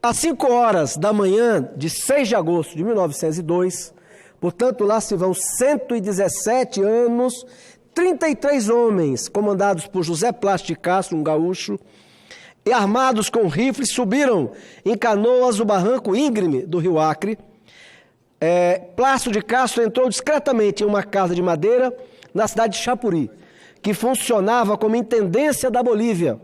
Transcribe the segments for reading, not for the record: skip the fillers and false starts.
Às 5 horas da manhã de 6 de agosto de 1902, portanto, lá se vão 117 anos, 33 homens, comandados por José Plácido de Castro, um gaúcho, e armados com rifles, subiram em canoas o barranco íngreme do rio Acre. Plácido de Castro entrou discretamente em uma casa de madeira na cidade de Chapuri, que funcionava como intendência da Bolívia.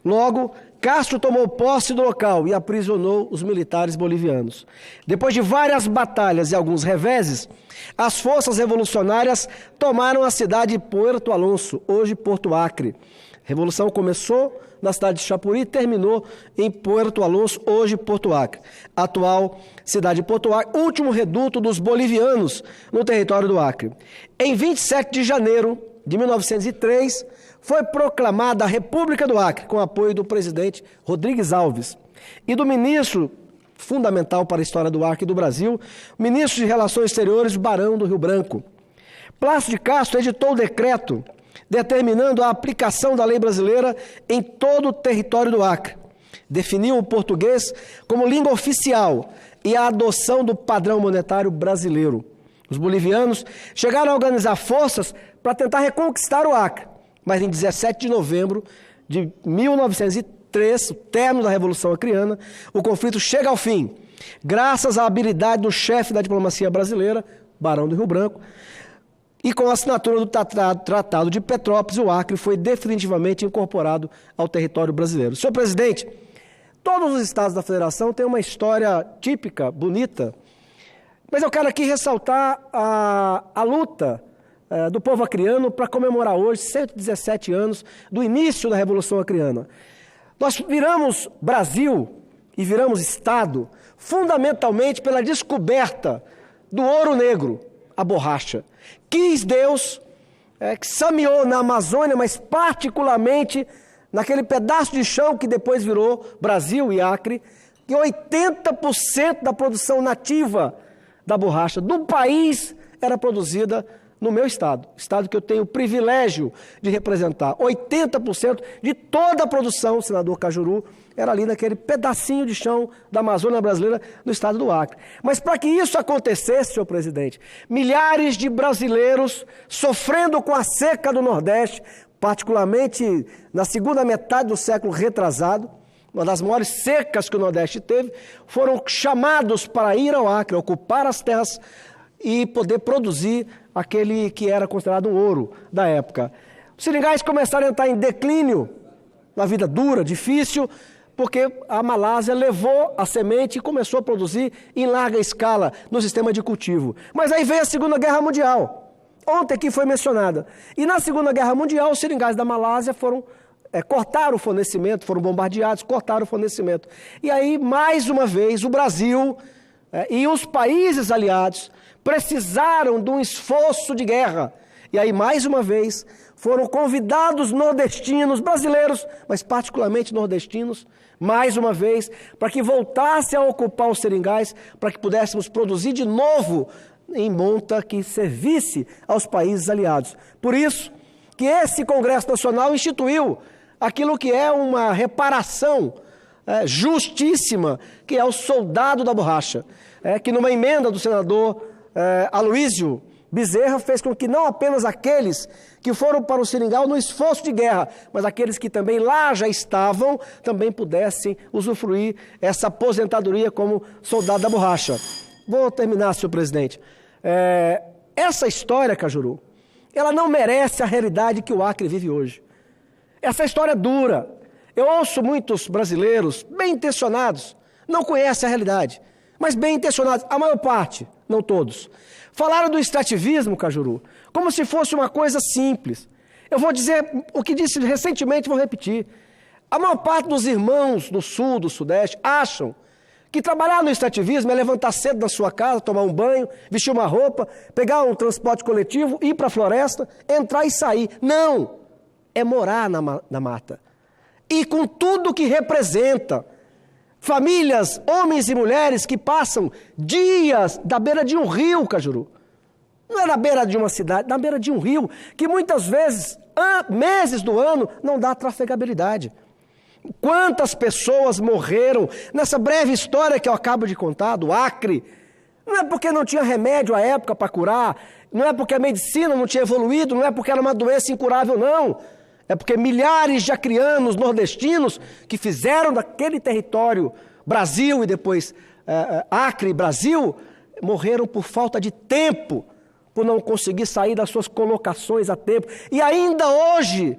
Logo, Castro tomou posse do local e aprisionou os militares bolivianos. Depois de várias batalhas e alguns reveses, as forças revolucionárias tomaram a cidade de Puerto Alonso, hoje Porto Acre. A revolução começou na cidade de Chapuri e terminou em Puerto Alonso, hoje Porto Acre. Atual cidade de Porto Acre, último reduto dos bolivianos no território do Acre. Em 27 de janeiro de 1903, foi proclamada a República do Acre, com apoio do presidente Rodrigues Alves e do ministro, fundamental para a história do Acre e do Brasil, ministro de Relações Exteriores, Barão do Rio Branco. Plácido de Castro editou o decreto determinando a aplicação da lei brasileira em todo o território do Acre. Definiu o português como língua oficial e a adoção do padrão monetário brasileiro. Os bolivianos chegaram a organizar forças para tentar reconquistar o Acre, mas em 17 de novembro de 1903, o término da Revolução Acreana, o conflito chega ao fim, graças à habilidade do chefe da diplomacia brasileira, Barão do Rio Branco, e com a assinatura do Tratado de Petrópolis, o Acre foi definitivamente incorporado ao território brasileiro. Senhor presidente, todos os estados da federação têm uma história típica, bonita, mas eu quero aqui ressaltar a luta do povo acreano para comemorar hoje 117 anos do início da Revolução Acreana. Nós viramos Brasil e viramos Estado fundamentalmente pela descoberta do ouro negro, a borracha. Quis Deus que sameou na Amazônia, mas particularmente naquele pedaço de chão que depois virou Brasil e Acre, que 80% da produção nativa da borracha do país era produzida no meu estado que eu tenho o privilégio de representar. 80% de toda a produção, senador Cajuru, era ali naquele pedacinho de chão da Amazônia brasileira, no estado do Acre. Mas para que isso acontecesse, senhor presidente, milhares de brasileiros sofrendo com a seca do Nordeste, particularmente na segunda metade do século retrasado, uma das maiores secas que o Nordeste teve, foram chamados para ir ao Acre, ocupar as terras e poder produzir aquele que era considerado um ouro da época. Os seringais começaram a entrar em declínio, uma vida dura, difícil, porque a Malásia levou a semente e começou a produzir em larga escala no sistema de cultivo. Mas aí veio a Segunda Guerra Mundial, ontem aqui foi mencionada. E na Segunda Guerra Mundial, os seringais da Malásia cortaram o fornecimento, foram bombardeados, cortaram o fornecimento. E aí, mais uma vez, o Brasil e os países aliados precisaram de um esforço de guerra. E aí, mais uma vez, foram convidados nordestinos, brasileiros, mas particularmente nordestinos, mais uma vez, para que voltassem a ocupar os seringais, para que pudéssemos produzir de novo em monta que servisse aos países aliados. Por isso que esse Congresso Nacional instituiu aquilo que é uma reparação justíssima, que é o soldado da borracha, que numa emenda do senador Aloísio Bezerra fez com que não apenas aqueles que foram para o seringal no esforço de guerra, mas aqueles que também lá já estavam, também pudessem usufruir essa aposentadoria como soldado da borracha. Vou terminar, senhor presidente. Essa história, Cajuru, ela não merece a realidade que o Acre vive hoje. Essa história é dura. Eu ouço muitos brasileiros bem intencionados, não conhecem a realidade, mas bem intencionados, a maior parte, não todos. Falaram do extrativismo, Cajuru, como se fosse uma coisa simples. Eu vou dizer o que disse recentemente, vou repetir. A maior parte dos irmãos do Sul, do Sudeste, acham que trabalhar no extrativismo é levantar cedo na sua casa, tomar um banho, vestir uma roupa, pegar um transporte coletivo, ir para a floresta, entrar e sair. Não! É morar na mata. E com tudo que representa. Famílias, homens e mulheres que passam dias na beira de um rio, Cajuru. Não é na beira de uma cidade, na beira de um rio, que muitas vezes, meses do ano, não dá trafegabilidade. Quantas pessoas morreram nessa breve história que eu acabo de contar, do Acre? Não é porque não tinha remédio à época para curar, não é porque a medicina não tinha evoluído, não é porque era uma doença incurável, não. É porque milhares de acreanos, nordestinos, que fizeram daquele território Brasil e depois Acre, Brasil, morreram por falta de tempo, por não conseguir sair das suas colocações a tempo. E ainda hoje,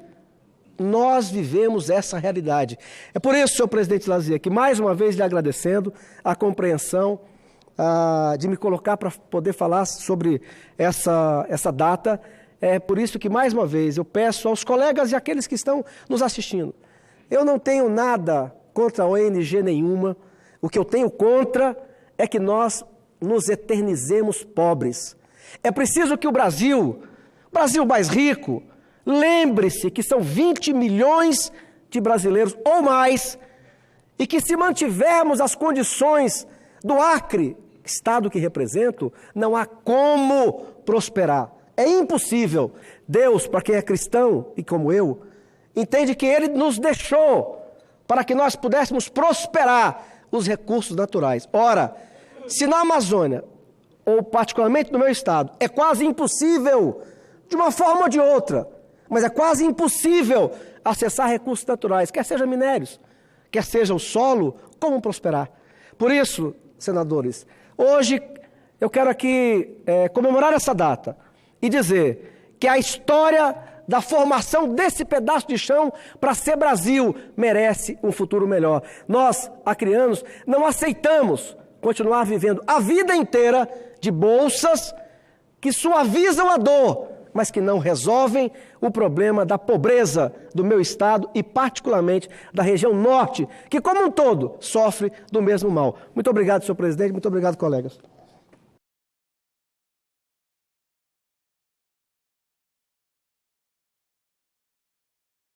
nós vivemos essa realidade. É por isso, senhor presidente Lazier, que mais uma vez lhe agradecendo a compreensão de me colocar para poder falar sobre essa data. É por isso que, mais uma vez, eu peço aos colegas e àqueles que estão nos assistindo. Eu não tenho nada contra a ONG nenhuma. O que eu tenho contra é que nós nos eternizemos pobres. É preciso que o Brasil mais rico, lembre-se que são 20 milhões de brasileiros ou mais, e que se mantivermos as condições do Acre, estado que represento, não há como prosperar. É impossível. Deus, para quem é cristão e como eu, entende que Ele nos deixou para que nós pudéssemos prosperar os recursos naturais. Ora, se na Amazônia, ou particularmente no meu estado, é quase impossível, de uma forma ou de outra, mas é quase impossível acessar recursos naturais, quer seja minérios, quer seja o solo, como prosperar? Por isso, senadores, hoje eu quero aqui comemorar essa data e dizer que a história da formação desse pedaço de chão para ser Brasil merece um futuro melhor. Nós, acreanos, não aceitamos continuar vivendo a vida inteira de bolsas que suavizam a dor, mas que não resolvem o problema da pobreza do meu estado e particularmente da região norte, que como um todo sofre do mesmo mal. Muito obrigado, senhor presidente, muito obrigado, colegas.